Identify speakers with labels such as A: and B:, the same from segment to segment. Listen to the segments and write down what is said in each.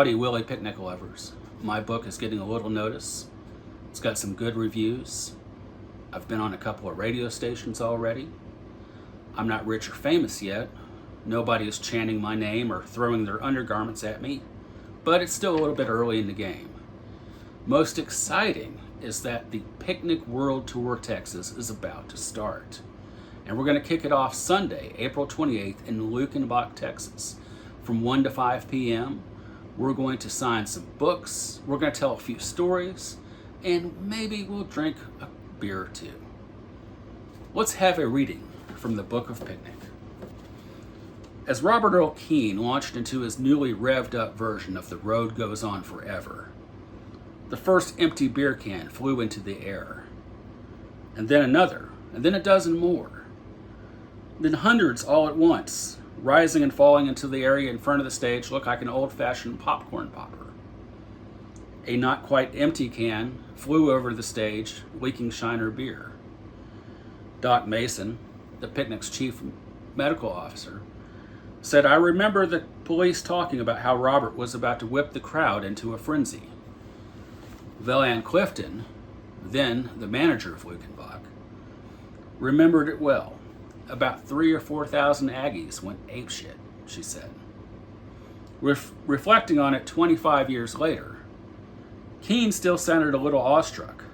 A: Howdy, Willie picnic lovers. My book is getting a little notice. It's got some good reviews. I've been on a couple of radio stations already. I'm not rich or famous yet. Nobody is chanting my name or throwing their undergarments at me, but it's still a little bit early in the game. Most exciting is that the Picnic World Tour Texas is about to start. And we're going to kick it off Sunday, April 28th in Luckenbach, Texas. From 1 to 5 p.m., we're going to sign some books, we're going to tell a few stories, and maybe we'll drink a beer or two. Let's have a reading from the Book of Picnic. As Robert Earl Keen launched into his newly revved up version of The Road Goes On Forever, the first empty beer can flew into the air, and then another, and then a dozen more, then hundreds all at once, rising and falling into the area in front of the stage looked like an old-fashioned popcorn popper. A not quite empty can flew over the stage, leaking Shiner beer. Doc Mason, the picnic's chief medical officer, said, "I remember the police talking about how Robert was about to whip the crowd into a frenzy." Vel-Ann Clifton, then the manager of Luckenbach, remembered it well. About 3,000 or 4,000 Aggies went apeshit, she said. Reflecting on it 25 years later, Keen still sounded a little awestruck.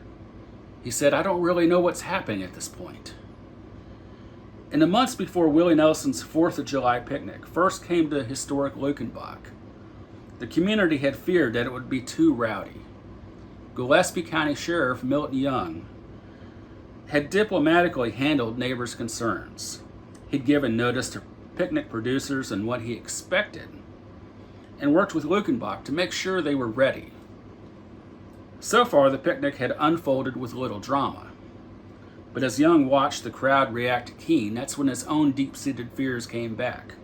A: He said, "I don't really know what's happening at this point." In the months before Willie Nelson's 4th of July picnic first came to historic Luckenbach, the community had feared that it would be too rowdy. Gillespie County Sheriff Milton Young had diplomatically handled neighbors' concerns. He'd given notice to picnic producers and what he expected, and worked with Luckenbach to make sure they were ready. So far, the picnic had unfolded with little drama. But as Young watched the crowd react to Keen, that's when his own deep-seated fears came back.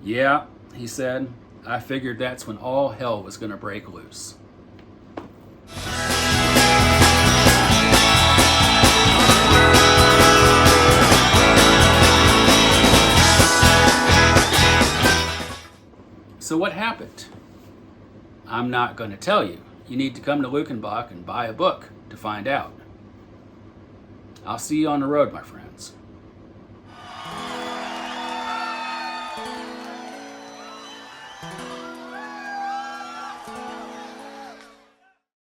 A: "Yeah," he said, "I figured that's when all hell was going to break loose." So what happened? I'm not going to tell you. You need to come to Luckenbach and buy a book to find out. I'll see you on the road, my friends.